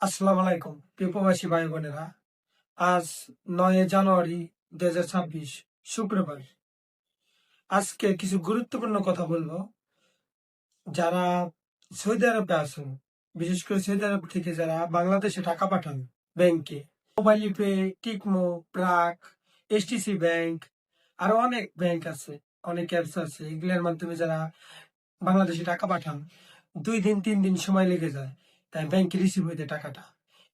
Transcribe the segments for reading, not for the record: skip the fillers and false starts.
আসসালামু আলাইকুম প্রিয় প্রবাসী ভাই বোনেরা। আজ 9 জানুয়ারি 2026 শুক্রবার। আজকে কিছু গুরুত্বপূর্ণ কথা বলবো। যারা সৌদি আরবে আছেন, বিশেষ করে সৌদি আরব থেকে যারা বাংলাদেশে টাকা পাঠান ব্যাংকে, মোবাইল পে, টিকমো, প্রাক, এসটিসি ব্যাংক, আরো অনেক ব্যাংক আছে, অনেক অ্যাপস আছে। এগুলোর মাধ্যমে যারা বাংলাদেশে টাকা পাঠান 2 দিন 3 দিন সময় লেগে যায়, তাই ব্যাংকে রিসিভ হইতে টাকাটা।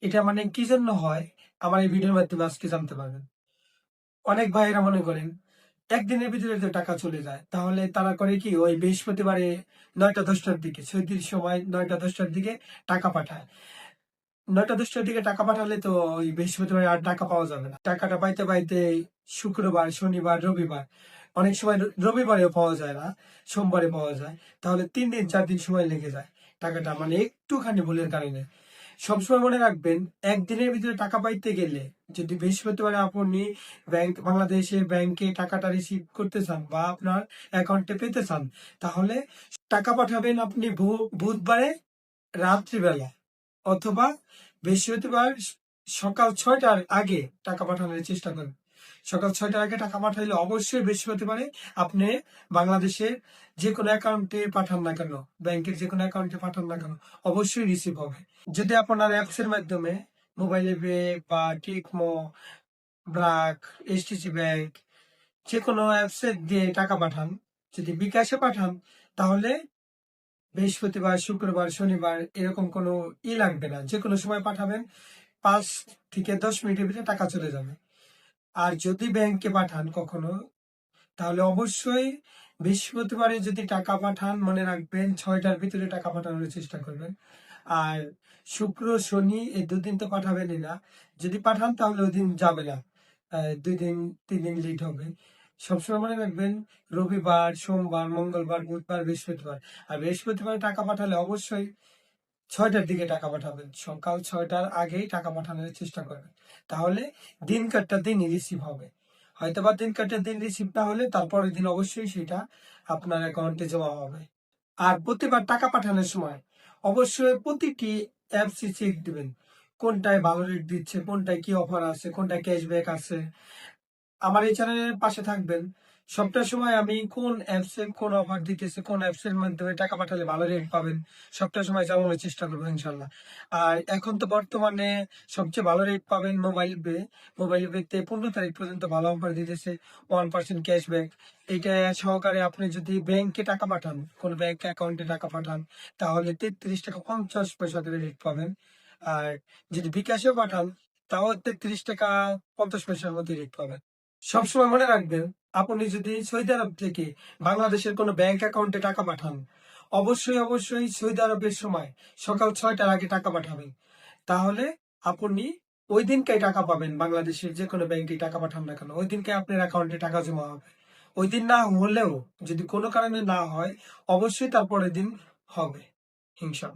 এটা মানে কি জন্য হয়, আমার এই ভিডিওর মাধ্যমে আজকে জানতে পারবেন। অনেক ভাইয়েরা মনে করেন একদিনের ভিতরে তো টাকা চলে যায়, তাহলে তারা করে কি ওই বৃহস্পতিবারে 9টা 10টার দিকে, সৌদির সময় 9টা 10টার দিকে টাকা পাঠায়। 9টা 10টার দিকে টাকা পাঠালে তো ওই বৃহস্পতিবার আর টাকা পাওয়া যাবে না। টাকাটা পাইতে পাইতে শুক্রবার, শনিবার, রবিবার, অনেক সময় রবিবারেও পাওয়া যায় না, সোমবারে পাওয়া যায়। তাহলে 3 দিন 4 দিন সময় লেগে যায় টাকাটা, মানে একটুখানি ভুলের কারণে। সবসময় মনে রাখবেন, একদিনের ভিতরে টাকা পাইতে গেলে যদি বৃহস্পতিবারে আপনি বাংলাদেশে ব্যাংকে টাকাটা রিসিভ করতে চান বা আপনার অ্যাকাউন্টে পেতে চান, তাহলে টাকা পাঠাবেন আপনি বুধবারে রাত্রিবেলা, অথবা বৃহস্পতিবার সকাল 6টার আগে টাকা পাঠানোর চেষ্টা করুন। সকাল 6টার আগে টাকা পাঠাইলে অবশ্যই বৃহস্পতিবারে আপনি বাংলাদেশের যে কোনো অ্যাকাউন্টে পাঠান না কেন, ব্যাংকের যে কোনো অ্যাকাউন্টে পাঠান না কেন, অবশ্যই রিসিভ হবে। যদি আপনার অ্যাপসের মাধ্যমে মোবাইলে পে বা টেকমো, ব্রাক, এসটিসি ব্যাংক, যে কোনো অ্যাপসে দিয়ে টাকা পাঠান, যদি বিকাশে পাঠান, তাহলে বৃহস্পতিবার, শুক্রবার, শনিবার এরকম কোনো লাগবে না, যে কোনো সময় পাঠাবেন, 5 থেকে 10 মিনিটের ভিতরে টাকা চলে যাবে। আর যদি ব্যাংকে পাঠান কখনো, তাহলে অবশ্যই বৃহস্পতিবারে যদি টাকা পাঠান, মনে রাখবেন 6টার ভিতরে টাকা পাঠানোর চেষ্টা করবেন। আর শুক্র শনি এই 2 দিন তো পাঠাবেনই না, যদি পাঠান তাহলে ওই দিন যাবে না, 2 দিন 3 দিন লেট হবে। সবসময় মনে রাখবেন রবিবার, সোমবার, মঙ্গলবার, বুধবার, বৃহস্পতিবার। আর বৃহস্পতিবার টাকা পাঠালে অবশ্যই 6টার দিকে টাকা পাঠাবেন, সকাল 6টার আগেই টাকা পাঠানোর চেষ্টা করবেন। তাহলে দিন কাটটা দিনই রিসিভ হবে। হয়তোবা দিন কাটার দিন রিসিভ না হলে তারপরের দিন অবশ্যই সেটা আপনার অ্যাকাউন্টে জমা হবে। আর প্রতিবার টাকা পাঠানোর সময় অবশ্যই প্রতিটি অ্যাপসই চেক দিবেন, কোনটায় ভালো রেট দিচ্ছে, কোনটায় কি অফার আছে, কোনটায় ক্যাশব্যাক আছে। আমার এই চ্যানেলের পাশে থাকবেন। সবটা সময় আমি কোন অ্যাপসে কোন অফার দিতেছে, কোন অ্যাপসের মাধ্যমে টাকা পাঠালে ভালো রেট পাবেন, সবটা সময় জানানোর চেষ্টা করবো ইনশাল্লাহ। আর এখন তো বর্তমানে সবচেয়ে ভালো রেট পাবেন মোবাইল পে। মোবাইল পেতে 15 তারিখ পর্যন্ত ভালো অফার দিতেছে, 1% ক্যাশব্যাক। এইটা সহকারে আপনি যদি ব্যাংকে টাকা পাঠান, কোন ব্যাংক অ্যাকাউন্টে টাকা পাঠান, তাহলে 33 টাকা 50 পয়সা করে রেট পাবেন। আর যদি বিকাশেও পাঠান, তাও 33 টাকা 50 পয়সার মধ্যে রেট পাবেন। সবসময় মনে রাখবেন, আপনি যদি সৌদি আরব থেকে বাংলাদেশের কোনো ব্যাংক অ্যাকাউন্টে টাকা পাঠান, অবশ্যই সৌদি আরবের সময় সকাল 6টার আগে টাকা পাঠাবেন। তাহলে আপনি ওই দিনকাই টাকা পাবেন। বাংলাদেশের যে কোনো ব্যাংকে টাকা পাঠান না কেন, ওই দিনকে আপনার অ্যাকাউন্টে টাকা জমা হবে। ওই দিন না হলেও যদি কোনো কারণে না হয়, অবশ্যই তারপরের দিন হবে ইনশাল্লাহ।